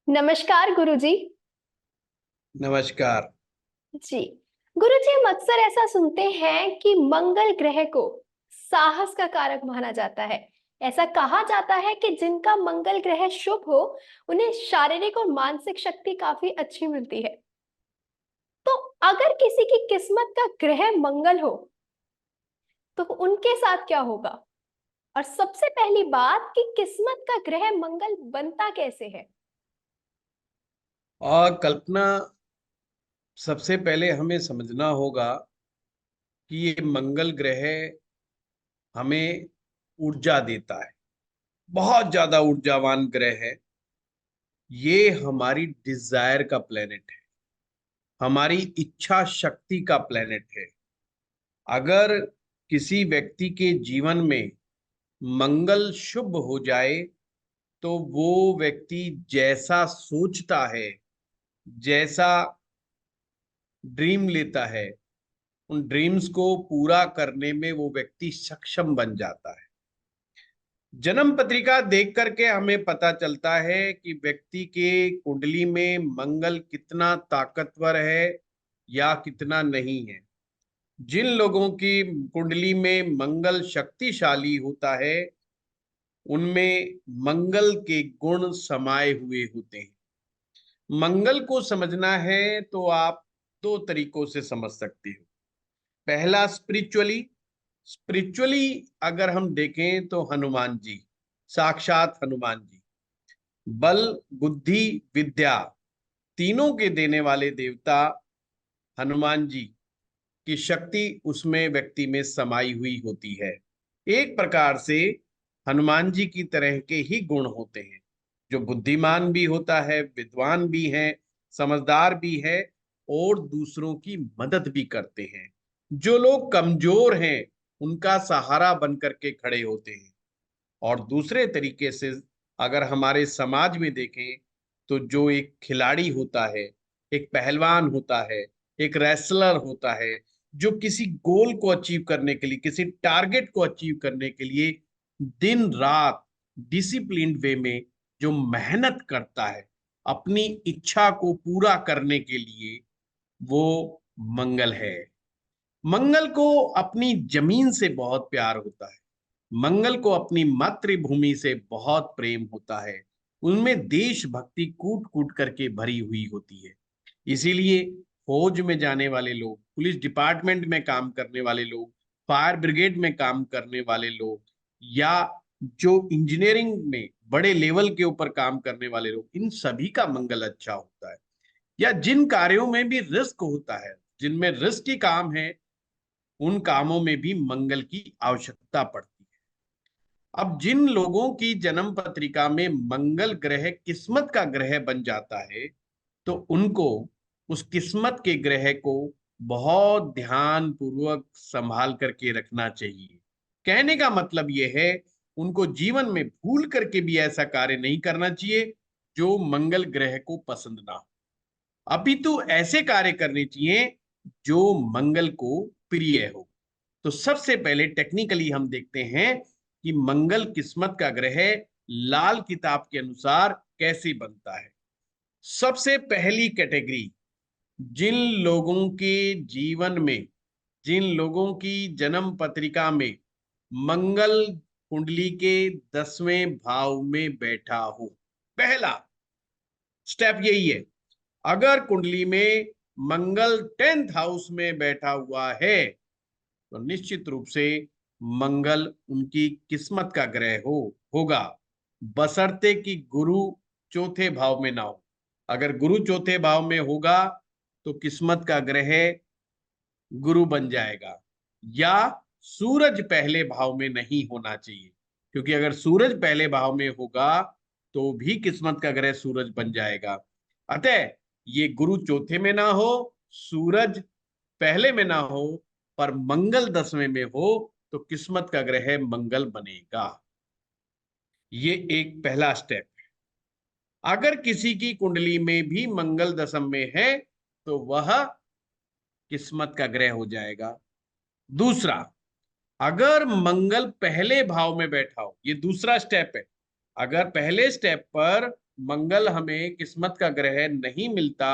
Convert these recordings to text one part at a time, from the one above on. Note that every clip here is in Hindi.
नमस्कार गुरुजी। नमस्कार। जी। गुरुजी, हम अक्सर ऐसा सुनते हैं कि मंगल ग्रह को साहस का कारक माना जाता है। ऐसा कहा जाता है कि जिनका मंगल ग्रह शुभ हो, उन्हें शारीरिक और मानसिक शक्ति काफी अच्छी मिलती है। तो अगर किसी की किस्मत का ग्रह मंगल हो, तो उनके साथ क्या होगा? और सबसे पहली बात कि किस्मत का ग्रह मंगल बनता कैसे है? और कल्पना, सबसे पहले हमें समझना होगा कि ये मंगल ग्रह हमें ऊर्जा देता है। बहुत ज्यादा ऊर्जावान ग्रह है। ये हमारी डिजायर का प्लेनेट है, हमारी इच्छा शक्ति का प्लेनेट है। अगर किसी व्यक्ति के जीवन में मंगल शुभ हो जाए तो वो व्यक्ति जैसा सोचता है, जैसा ड्रीम लेता है, उन ड्रीम्स को पूरा करने में वो व्यक्ति सक्षम बन जाता है। जन्म पत्रिका देख करके हमें पता चलता है कि व्यक्ति के कुंडली में मंगल कितना ताकतवर है या कितना नहीं है। जिन लोगों की कुंडली में मंगल शक्तिशाली होता है, उनमें मंगल के गुण समाये हुए होते हैं। मंगल को समझना है तो आप दो तरीकों से समझ सकते हो। पहला, स्पिरिचुअली। स्पिरिचुअली अगर हम देखें तो हनुमान जी, साक्षात हनुमान जी, बल, बुद्धि, विद्या, तीनों के देने वाले देवता हनुमान जी की शक्ति उसमें व्यक्ति में समाई हुई होती है। एक प्रकार से हनुमान जी की तरह के ही गुण होते हैं, जो बुद्धिमान भी होता है, विद्वान भी है, समझदार भी है, और दूसरों की मदद भी करते हैं। जो लोग कमजोर हैं उनका सहारा बन करके खड़े होते हैं। और दूसरे तरीके से अगर हमारे समाज में देखें तो जो एक खिलाड़ी होता है, एक पहलवान होता है, एक रेसलर होता है, जो किसी गोल को अचीव करने के लिए, किसी टारगेट को अचीव करने के लिए दिन रात डिसिप्लिन्ड वे में जो मेहनत करता है अपनी इच्छा को पूरा करने के लिए, वो मंगल है। मंगल को अपनी जमीन से बहुत प्यार होता है। मंगल को अपनी मातृभूमि से बहुत प्रेम होता है। उनमें देशभक्ति कूट कूट करके भरी हुई होती है। इसीलिए फौज में जाने वाले लोग, पुलिस डिपार्टमेंट में काम करने वाले लोग, फायर ब्रिगेड में काम करने वाले लोग, या जो इंजीनियरिंग में बड़े लेवल के ऊपर काम करने वाले लोग, इन सभी का मंगल अच्छा होता है। या जिन कार्यों में भी रिस्क होता है, जिनमें रिस्क की काम है, उन कामों में भी मंगल की आवश्यकता पड़ती है। अब जिन लोगों की जन्म पत्रिका में मंगल ग्रह किस्मत का ग्रह बन जाता है, तो उनको उस किस्मत के ग्रह को बहुत ध्यान पूर्वक संभाल करके रखना चाहिए। कहने का मतलब यह है, उनको जीवन में भूल करके भी ऐसा कार्य नहीं करना चाहिए जो मंगल ग्रह को पसंद ना हो। अपितु ऐसे कार्य करने चाहिए जो मंगल को प्रिय हो। तो सबसे पहले टेक्निकली हम देखते हैं कि मंगल किस्मत का ग्रह लाल किताब के अनुसार कैसे बनता है। सबसे पहली कैटेगरी, जिन लोगों के जीवन में, जिन लोगों की जन्म पत्रिका में मंगल कुंडली के 10वें भाव में बैठा हो। पहला स्टेप यही है। अगर कुंडली में मंगल 10th हाउस में बैठा हुआ है तो निश्चित रूप से मंगल उनकी किस्मत का ग्रह होगा, बशर्ते कि गुरु चौथे भाव में ना हो। अगर गुरु चौथे भाव में होगा तो किस्मत का ग्रह गुरु बन जाएगा। या सूरज पहले भाव में नहीं होना चाहिए, क्योंकि अगर सूरज पहले भाव में होगा तो भी किस्मत का ग्रह सूरज बन जाएगा। अतः ये गुरु चौथे में ना हो, सूरज पहले में ना हो, पर मंगल 10वें में हो तो किस्मत का ग्रह मंगल बनेगा। ये एक पहला स्टेप है। अगर किसी की कुंडली में भी मंगल 10th में है तो वह किस्मत का ग्रह हो जाएगा। दूसरा, अगर मंगल पहले भाव में बैठा हो, ये दूसरा स्टेप है। अगर पहले स्टेप पर मंगल हमें किस्मत का ग्रह नहीं मिलता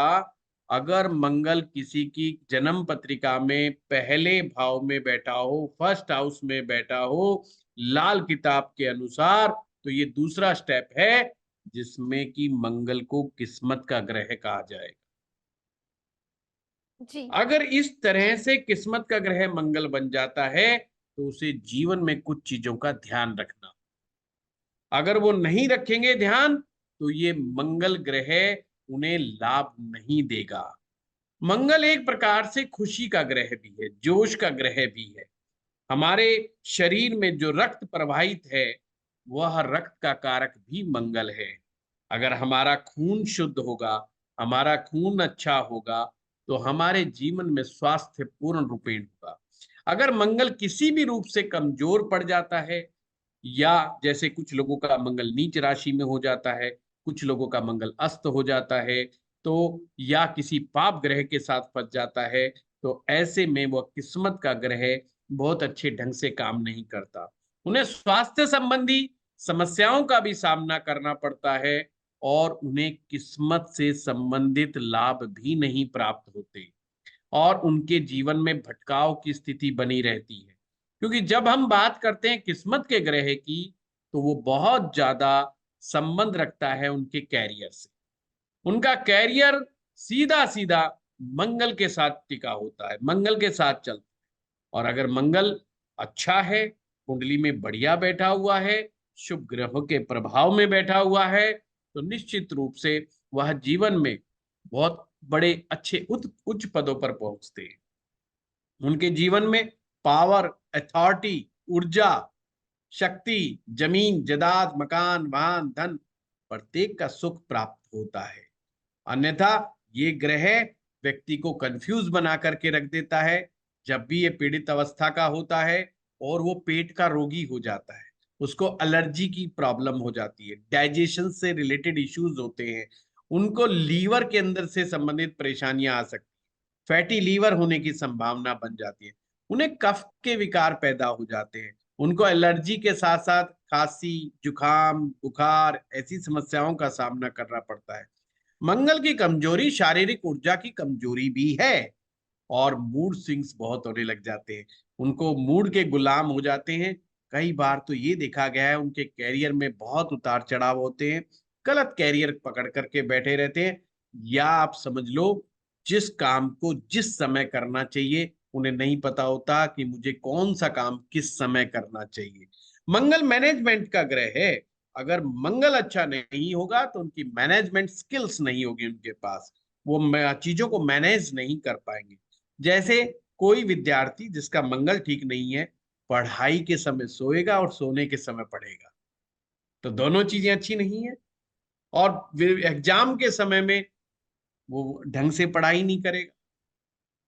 अगर मंगल किसी की जन्म पत्रिका में पहले भाव में बैठा हो, फर्स्ट हाउस में बैठा हो, लाल किताब के अनुसार। तो ये दूसरा स्टेप है जिसमें कि मंगल को किस्मत का ग्रह कहा जाएगा। जी। अगर इस तरह से किस्मत का ग्रह मंगल बन जाता है तो उसे जीवन में कुछ चीजों का ध्यान रखना। अगर वो नहीं रखेंगे ध्यान तो ये मंगल ग्रह उन्हें लाभ नहीं देगा। मंगल एक प्रकार से खुशी का ग्रह भी है, जोश का ग्रह भी है। हमारे शरीर में जो रक्त प्रवाहित है वह रक्त का कारक भी मंगल है। अगर हमारा खून शुद्ध होगा, हमारा खून अच्छा होगा, तो हमारे जीवन में स्वास्थ्य पूर्ण रूपेण होगा। अगर मंगल किसी भी रूप से कमजोर पड़ जाता है, या जैसे कुछ लोगों का मंगल नीच राशि में हो जाता है, कुछ लोगों का मंगल अस्त हो जाता है, तो या किसी पाप ग्रह के साथ फंस जाता है, तो ऐसे में वह किस्मत का ग्रह बहुत अच्छे ढंग से काम नहीं करता। उन्हें स्वास्थ्य संबंधी समस्याओं का भी सामना करना पड़ता है और उन्हें किस्मत से संबंधित लाभ भी नहीं प्राप्त होते और उनके जीवन में भटकाव की स्थिति बनी रहती है। क्योंकि जब हम बात करते हैं किस्मत के ग्रह की तो वो बहुत ज्यादा संबंध रखता है उनके कैरियर से। उनका कैरियर सीधा सीधा मंगल के साथ टिका होता है, मंगल के साथ चलता है। और अगर मंगल अच्छा है, कुंडली में बढ़िया बैठा हुआ है, शुभ ग्रहों के प्रभाव में बैठा हुआ है, तो निश्चित रूप से वह जीवन में बहुत बड़े अच्छे उच्च पदों पर पहुंचते हैं। उनके जीवन में पावर, अथॉरिटी, ऊर्जा, शक्ति, जमीन जायदाद, मकान, वाहन, धन, प्रत्येक का सुख प्राप्त होता है। अन्यथा ये ग्रह व्यक्ति को कंफ्यूज बना करके रख देता है। जब भी ये पीड़ित अवस्था का होता है और वो पेट का रोगी हो जाता है, उसको एलर्जी की प्रॉब्लम हो जाती है, डाइजेशन से रिलेटेड इश्यूज होते हैं, उनको लीवर के अंदर से संबंधित परेशानियां आ सकती, फैटी लीवर होने की संभावना बन जाती है, उन्हें कफ के विकार पैदा हो जाते हैं, उनको एलर्जी के साथ साथ खांसी, जुकाम, बुखार ऐसी समस्याओं का सामना करना पड़ता है। मंगल की कमजोरी शारीरिक ऊर्जा की कमजोरी भी है और मूड स्विंग्स बहुत होने लग जाते हैं, उनको मूड के गुलाम हो जाते हैं। कई बार तो ये देखा गया है उनके कैरियर में बहुत उतार चढ़ाव होते हैं, गलत कैरियर पकड़ करके बैठे रहते हैं, या आप समझ लो जिस काम को जिस समय करना चाहिए उन्हें नहीं पता होता कि मुझे कौन सा काम किस समय करना चाहिए। मंगल मैनेजमेंट का ग्रह है। अगर मंगल अच्छा नहीं होगा तो उनकी मैनेजमेंट स्किल्स नहीं होगी उनके पास, वो चीजों को मैनेज नहीं कर पाएंगे। जैसे कोई विद्यार्थी जिसका मंगल ठीक नहीं है, पढ़ाई के समय सोएगा और सोने के समय पढ़ेगा, तो दोनों चीजें अच्छी नहीं है। और एग्जाम के समय में वो ढंग से पढ़ाई नहीं करेगा,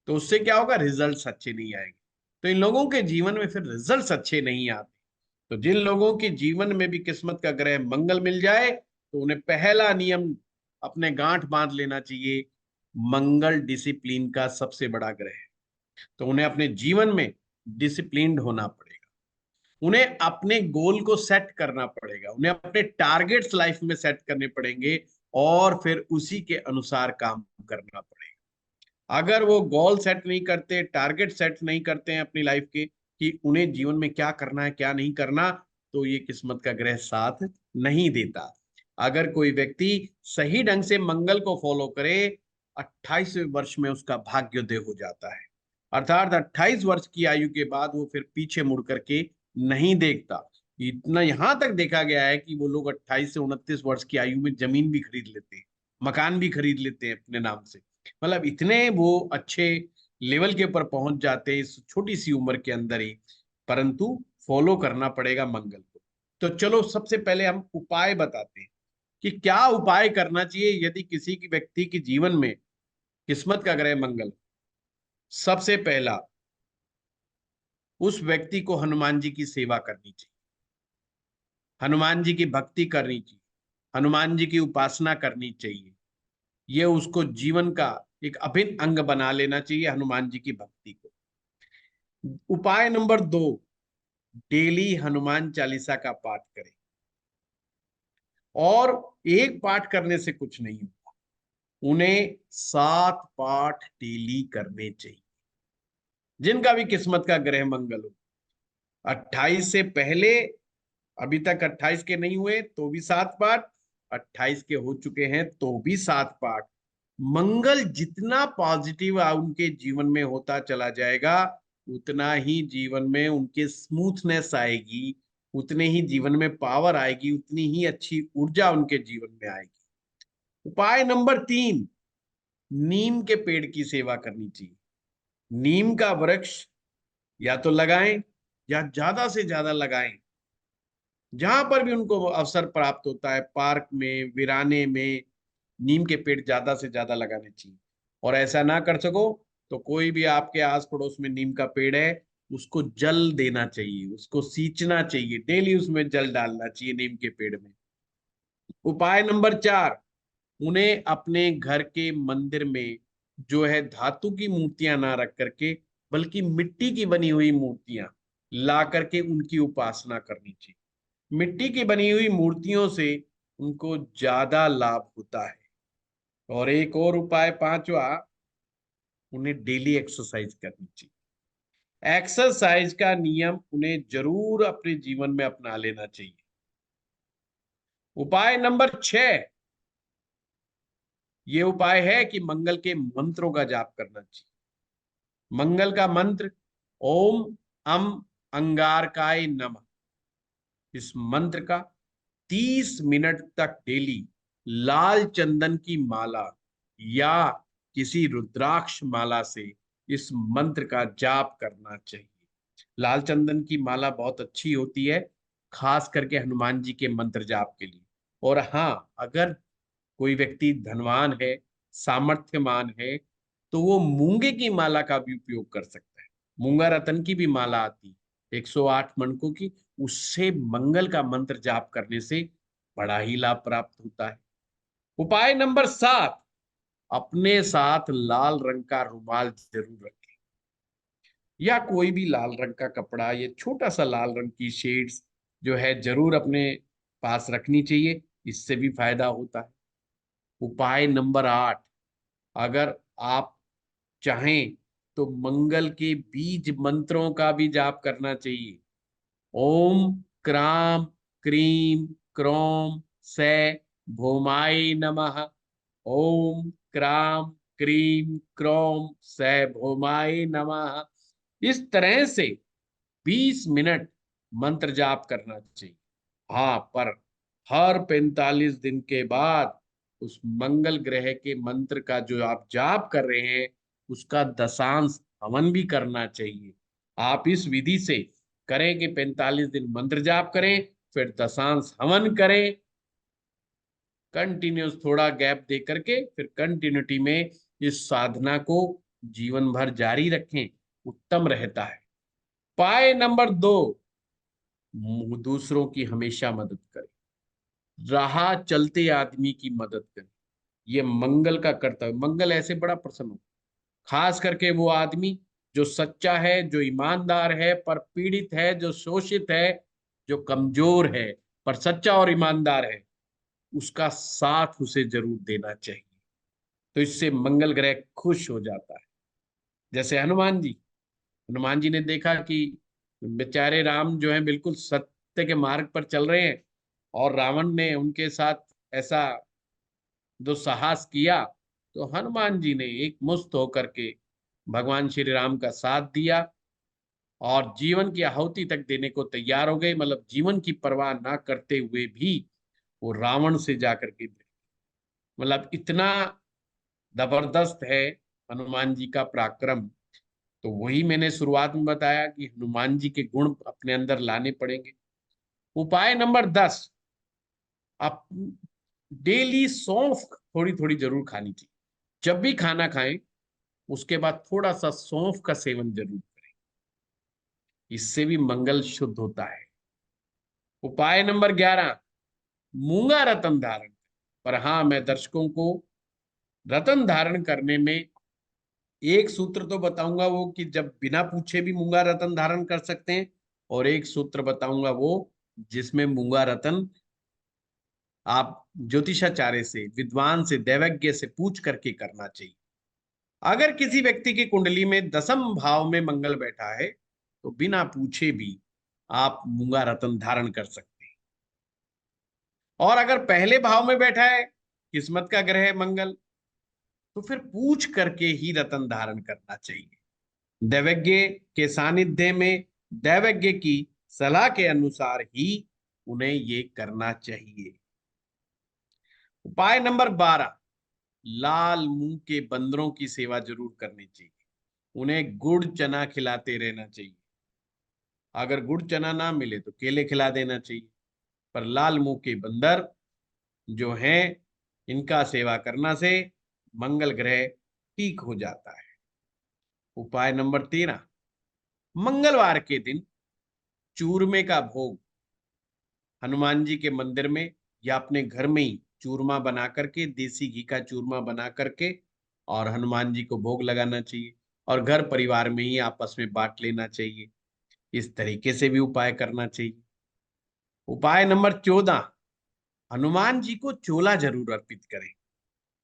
तो उससे क्या होगा, रिजल्ट्स अच्छे नहीं आएंगे। तो इन लोगों के जीवन में फिर रिजल्ट्स अच्छे नहीं आते। तो जिन लोगों के जीवन में भी किस्मत का ग्रह मंगल मिल जाए तो उन्हें पहला नियम अपने गांठ बांध लेना चाहिए, मंगल डिसिप्लिन का सबसे बड़ा ग्रह है। तो उन्हें अपने जीवन में डिसिप्लिन्ड होना पड़ेगा, उन्हें अपने गोल को सेट करना पड़ेगा, उन्हें अपने टारगेट्स लाइफ में सेट करने पड़ेंगे और फिर उसी के अनुसार काम करना पड़ेगा। अगर वो गोल सेट नहीं करते, टारगेट सेट नहीं करते हैं अपनी लाइफ के कि उन्हें जीवन में क्या करना है क्या नहीं करना, तो ये किस्मत का ग्रह साथ नहीं देता। अगर कोई व्यक्ति सही ढंग से मंगल को फॉलो करे, 28वें वर्ष में उसका भाग्योदय हो जाता है। अर्थात 28 वर्ष की आयु के बाद वो फिर पीछे मुड़ करके नहीं देखता। इतना यहां तक देखा गया है कि वो लोग 28 से 29 वर्ष की आयु में जमीन भी खरीद लेते हैं, मकान भी खरीद लेते हैं अपने नाम से। मतलब इतने वो अच्छे लेवल के ऊपर पहुंच जाते हैं इस छोटी सी उम्र के अंदर ही। परंतु फॉलो करना पड़ेगा मंगल को। तो चलो सबसे पहले हम उपाय बताते हैं कि क्या उपाय करना चाहिए यदि किसी की व्यक्ति के जीवन में किस्मत का ग्रह मंगल। सबसे पहला, उस व्यक्ति को हनुमान जी की सेवा करनी चाहिए, हनुमान जी की भक्ति करनी चाहिए, हनुमान जी की उपासना करनी चाहिए। ये उसको जीवन का एक अभिन्न अंग बना लेना चाहिए हनुमान जी की भक्ति को। उपाय नंबर 2, डेली हनुमान चालीसा का पाठ करें। और एक पाठ करने से कुछ नहीं होता, उन्हें 7 पाठ डेली करने चाहिए। जिनका भी किस्मत का ग्रह मंगल हो, 28 से पहले, अभी तक 28 के नहीं हुए तो भी 7 पाठ, 28 के हो चुके हैं तो भी 7 पाठ। मंगल जितना पॉजिटिव उनके जीवन में होता चला जाएगा, उतना ही जीवन में उनके स्मूथनेस आएगी, उतने ही जीवन में पावर आएगी, उतनी ही अच्छी ऊर्जा उनके जीवन में आएगी। उपाय नंबर 3, नीम के पेड़ की सेवा करनी चाहिए। नीम का वृक्ष या तो लगाएं या ज्यादा से ज्यादा लगाएं। जहां पर भी उनको अवसर प्राप्त होता है, पार्क में, वीराने में, नीम के पेड़ ज्यादा से ज्यादा लगाने चाहिए। और ऐसा ना कर सको तो कोई भी आपके आस पड़ोस में नीम का पेड़ है, उसको जल देना चाहिए, उसको सींचना चाहिए, डेली उसमें जल डालना चाहिए नीम के पेड़ में। उपाय नंबर 4, उन्हें अपने घर के मंदिर में जो है धातु की मूर्तियां ना रख करके, बल्कि मिट्टी की बनी हुई मूर्तियां ला करके उनकी उपासना करनी चाहिए। मिट्टी की बनी हुई मूर्तियों से उनको ज्यादा लाभ होता है। और एक और उपाय 5वां, उन्हें डेली एक्सरसाइज करनी चाहिए। एक्सरसाइज का नियम उन्हें जरूर अपने जीवन में अपना लेना चाहिए। उपाय नंबर 6, ये उपाय है कि मंगल के मंत्रों का जाप करना चाहिए। मंगल का मंत्र ओम अम अंगारकाय नमः, इस मंत्र का 30 मिनट तक डेली लाल चंदन की माला या किसी रुद्राक्ष माला से इस मंत्र का जाप करना चाहिए। लाल चंदन की माला बहुत अच्छी होती है, खास करके हनुमान जी के मंत्र जाप के लिए। और हाँ, अगर कोई व्यक्ति धनवान है, सामर्थ्यमान है, तो वो मूंगे की माला का भी उपयोग कर सकता है। मूंगा रतन की भी माला आती है 108 मणकों की, उससे मंगल का मंत्र जाप करने से बड़ा ही लाभ प्राप्त होता है। उपाय नंबर 7, अपने साथ लाल रंग का रुमाल जरूर रखें, या कोई भी लाल रंग का कपड़ा, ये छोटा सा लाल रंग की शेड्स जो है जरूर अपने पास रखनी चाहिए, इससे भी फायदा होता है। उपाय नंबर 8, अगर आप चाहें तो मंगल के बीज मंत्रों का भी जाप करना चाहिए। ओम क्राम क्रीम क्रौम से भौमाय नमः, ओम क्राम क्रीम क्रौम से भौमाय नमः। इस तरह से 20 मिनट मंत्र जाप करना चाहिए। हाँ, पर हर 45 दिन के बाद उस मंगल ग्रह के मंत्र का जो आप जाप कर रहे हैं, उसका दशांश हवन भी करना चाहिए। आप इस विधि से करें कि 45 दिन मंत्र जाप करें, फिर दशांश हवन करें, कंटिन्यूस थोड़ा गैप दे करके फिर कंटिन्यूटी में इस साधना को जीवन भर जारी रखें, उत्तम रहता है। उपाय नंबर 2, दूसरों की हमेशा मदद करें। राह चलते आदमी की मदद करें, ये मंगल का कर्तव्य। मंगल ऐसे बड़ा प्रसन्न हो, खास करके वो आदमी जो सच्चा है, जो ईमानदार है पर पीड़ित है, जो शोषित है, जो कमजोर है पर सच्चा और ईमानदार है, उसका साथ उसे जरूर देना चाहिए। तो इससे मंगल ग्रह खुश हो जाता है। जैसे हनुमान जी ने देखा कि बेचारे राम जो है बिल्कुल सत्य के मार्ग पर चल रहे हैं, और रावण ने उनके साथ ऐसा दुस्साहस किया, तो हनुमान जी ने एक मुस्त होकर के भगवान श्री राम का साथ दिया और जीवन की आहुति तक देने को तैयार हो गए। मतलब जीवन की परवाह ना करते हुए भी वो रावण से जाकर के, मतलब इतना जबरदस्त है हनुमान जी का पराक्रम। तो वही मैंने शुरुआत में बताया कि हनुमान जी के गुण अपने अंदर लाने पड़ेंगे। उपाय नंबर 10, आप डेली सौंफ थोड़ी थोड़ी जरूर खानी चाहिए। जब भी खाना खाएं, उसके बाद थोड़ा सा सौंफ का सेवन जरूर करें, इससे भी मंगल शुद्ध होता है। उपाय नंबर 11, मूंगा रतन धारण। पर हाँ, मैं दर्शकों को रतन धारण करने में एक सूत्र तो बताऊंगा, वो कि जब बिना पूछे भी मूंगा रतन धारण कर सकते हैं, और एक सूत्र बताऊंगा वो जिसमें मूंगा रतन आप ज्योतिषाचार्य से, विद्वान से, दैवज्ञ से पूछ करके करना चाहिए। अगर किसी व्यक्ति की कुंडली में 10th भाव में मंगल बैठा है तो बिना पूछे भी आप मूंगा रत्न धारण कर सकते हैं। और अगर पहले भाव में बैठा है, किस्मत का ग्रह है मंगल, तो फिर पूछ करके ही रत्न धारण करना चाहिए। दैवज्ञ के सानिध्य में, दैवज्ञ की सलाह के अनुसार ही उन्हें ये करना चाहिए। उपाय नंबर 12, लाल मुंह के बंदरों की सेवा जरूर करनी चाहिए। उन्हें गुड़ चना खिलाते रहना चाहिए। अगर गुड़ चना ना मिले तो केले खिला देना चाहिए। पर लाल मुंह के बंदर जो हैं, इनका सेवा करना से मंगल ग्रह ठीक हो जाता है। उपाय नंबर 13, मंगलवार के दिन चूरमे का भोग हनुमान जी के मंदिर में या अपने घर में ही चूरमा बना करके, देसी घी का चूरमा बना करके और हनुमान जी को भोग लगाना चाहिए। और घर परिवार में ही आपस में बांट लेना चाहिए। इस तरीके से भी उपाय करना चाहिए। उपाय नंबर 14, हनुमान जी को चोला जरूर अर्पित करें।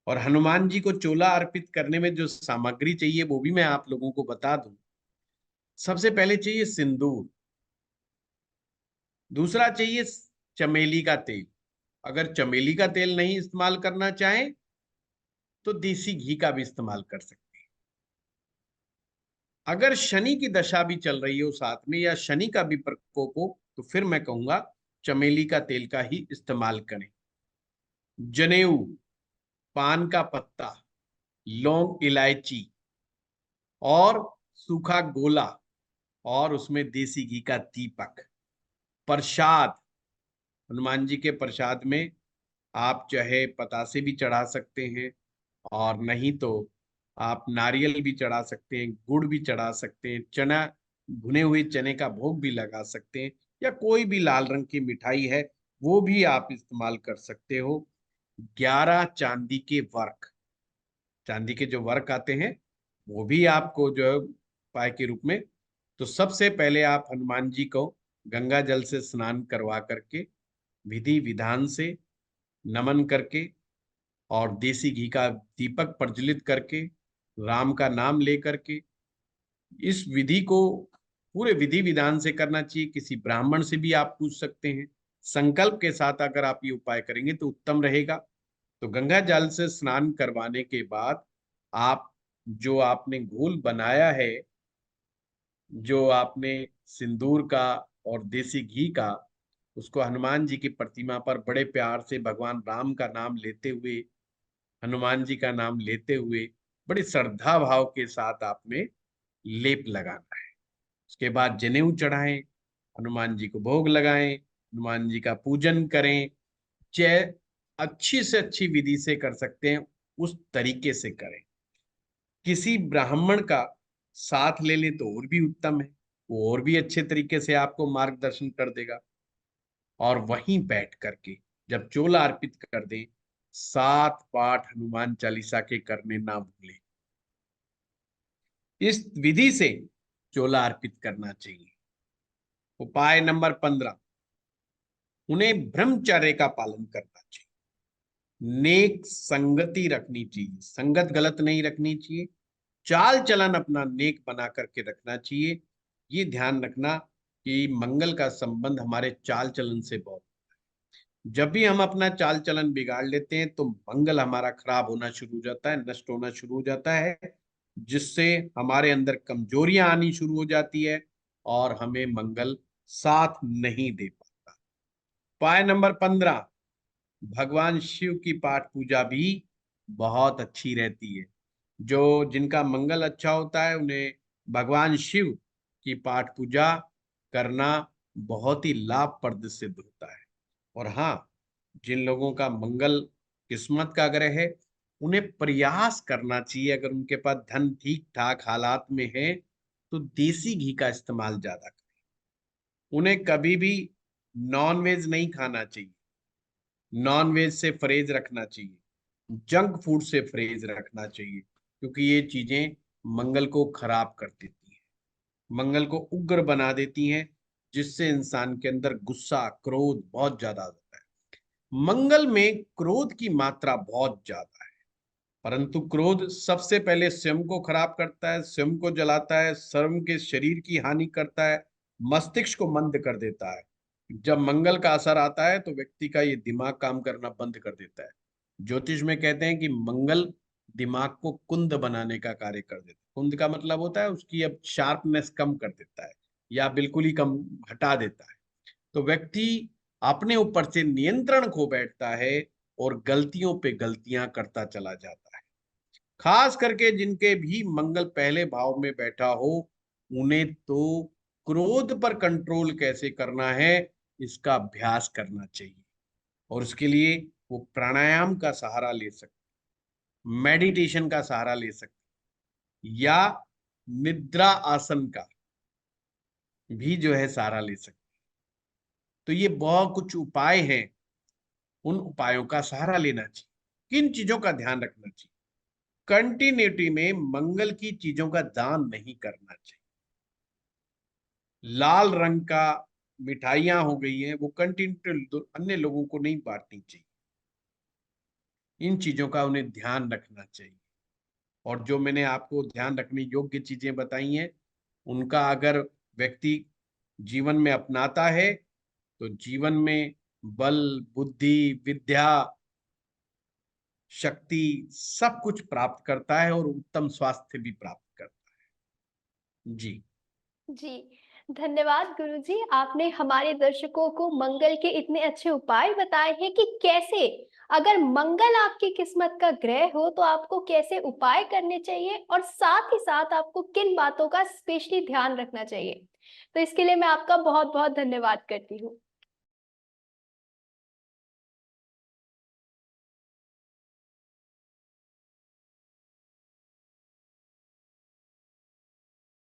और हनुमान जी को चोला अर्पित करने में जो सामग्री चाहिए वो भी मैं आप लोगों को बता दूं। सबसे पहले चाहिए सिंदूर। दूसरा चाहिए चमेली का तेल। अगर चमेली का तेल नहीं इस्तेमाल करना चाहें तो देसी घी का भी इस्तेमाल कर सकते हैं। अगर शनि की दशा भी चल रही हो साथ में, या शनि का भी प्रकोप हो, तो फिर मैं कहूंगा चमेली का तेल का ही इस्तेमाल करें। जनेऊ, पान का पत्ता, लौंग, इलायची और सूखा गोला, और उसमें देसी घी का दीपक। प्रसाद, हनुमान जी के प्रसाद में आप चाहे पतासे भी चढ़ा सकते हैं, और नहीं तो आप नारियल भी चढ़ा सकते हैं, गुड़ भी चढ़ा सकते हैं, चना, भुने हुए चने का भोग भी लगा सकते हैं, या कोई भी लाल रंग की मिठाई है वो भी आप इस्तेमाल कर सकते हो। 11 चांदी के वर्क, चांदी के जो वर्क आते हैं वो भी आपको जो है उपाय के रूप में। तो सबसे पहले आप हनुमान जी को गंगा जल से स्नान करवा करके, विधि विधान से नमन करके, और देसी घी का दीपक प्रज्वलित करके, राम का नाम लेकर के, इस विधि को पूरे विधि विधान से करना चाहिए। किसी ब्राह्मण से भी आप पूछ सकते हैं। संकल्प के साथ अगर आप ये उपाय करेंगे तो उत्तम रहेगा। तो गंगा जल से स्नान करवाने के बाद आप जो आपने घोल बनाया है, जो आपने सिंदूर का और देसी घी का, उसको हनुमान जी की प्रतिमा पर बड़े प्यार से भगवान राम का नाम लेते हुए, हनुमान जी का नाम लेते हुए, बड़ी श्रद्धा भाव के साथ आपने लेप लगाना है। उसके बाद जनेऊ चढ़ाएं, हनुमान जी को भोग लगाएं, हनुमान जी का पूजन करें। चाहे अच्छी से अच्छी विधि से कर सकते हैं, उस तरीके से करें। किसी ब्राह्मण का साथ ले ले तो और भी उत्तम है, वो और भी अच्छे तरीके से आपको मार्गदर्शन कर देगा। और वहीं बैठ करके जब चोला अर्पित कर दें, 7 पाठ हनुमान चालीसा के करने ना भूलें। इस विधि से चोला अर्पित करना चाहिए। उपाय नंबर 15, उन्हें ब्रह्मचर्य का पालन करना चाहिए। नेक संगति रखनी चाहिए, संगत गलत नहीं रखनी चाहिए। चाल चलन अपना नेक बना करके रखना चाहिए। ये ध्यान रखना कि मंगल का संबंध हमारे चाल चलन से बहुत, जब भी हम अपना चाल चलन बिगाड़ लेते हैं तो मंगल हमारा खराब होना शुरू हो जाता है, नष्ट होना शुरू हो जाता है, जिससे हमारे अंदर कमजोरियां आनी शुरू हो जाती है और हमें मंगल साथ नहीं दे पाता। उपाय नंबर 15, भगवान शिव की पाठ पूजा भी बहुत अच्छी रहती है। जो जिनका मंगल अच्छा होता है उन्हें भगवान शिव की पाठ पूजा करना बहुत ही लाभप्रद सिद्ध होता है। और हाँ, जिन लोगों का मंगल किस्मत का ग्रह है, उन्हें प्रयास करना चाहिए, अगर उनके पास धन ठीक ठाक हालात में है तो देसी घी का इस्तेमाल ज्यादा करें। उन्हें कभी भी नॉन वेज नहीं खाना चाहिए, नॉन वेज से परहेज रखना चाहिए, जंक फूड से परहेज रखना चाहिए, क्योंकि ये चीजें मंगल को खराब कर देती हैं, मंगल को उग्र बना देती हैं, जिससे इंसान के अंदर गुस्सा, क्रोध बहुत ज्यादा होता है। मंगल में क्रोध की मात्रा बहुत ज्यादा है, परंतु क्रोध सबसे पहले स्वयं को खराब करता है, स्वयं को जलाता है, स्वयं के शरीर की हानि करता है, मस्तिष्क को मंद कर देता है। जब मंगल का असर आता है तो व्यक्ति का ये दिमाग काम करना बंद कर देता है। ज्योतिष में कहते हैं कि मंगल दिमाग को कुंद बनाने का कार्य कर देता है। कुंद का मतलब होता है उसकी अब शार्पनेस कम कर देता है या बिल्कुल ही कम हटा देता है। तो व्यक्ति अपने ऊपर से नियंत्रण खो बैठता है और गलतियों पे गलतियां करता चला जाता है। खास करके जिनके भी मंगल पहले भाव में बैठा हो, उन्हें तो क्रोध पर कंट्रोल कैसे करना है इसका अभ्यास करना चाहिए। और उसके लिए वो प्राणायाम का सहारा ले सकते, मेडिटेशन का सहारा ले सकते, या निद्रा आसन का भी जो है सहारा ले सकते। तो ये बहुत कुछ उपाय हैं, उन उपायों का सहारा लेना चाहिए। किन चीजों का ध्यान रखना चाहिए? कंटिन्यूटी में मंगल की चीजों का दान नहीं करना चाहिए। लाल रंग का मिठाइयां हो गई हैं, वो कंटिन्यू अन्य लोगों को नहीं बांटनी चाहिए। इन चीजों का उन्हें ध्यान रखना चाहिए। और जो मैंने आपको ध्यान रखने योग्य चीजें बताई हैं, उनका अगर व्यक्ति जीवन में अपनाता है तो जीवन में बल, बुद्धि, विद्या, शक्ति सब कुछ प्राप्त करता है और उत्तम स्वास्थ्य भी प्राप्त करता है। जी। जी, धन्यवाद गुरुजी। आपने हमारे दर्शकों को मंगल के इतने अच्छे उपाय बताए हैं कि कैसे, अगर मंगल आपकी किस्मत का ग्रह हो तो आपको कैसे उपाय करने चाहिए और साथ ही साथ आपको किन बातों का स्पेशली ध्यान रखना चाहिए। तो इसके लिए मैं आपका बहुत-बहुत धन्यवाद करती हूँ।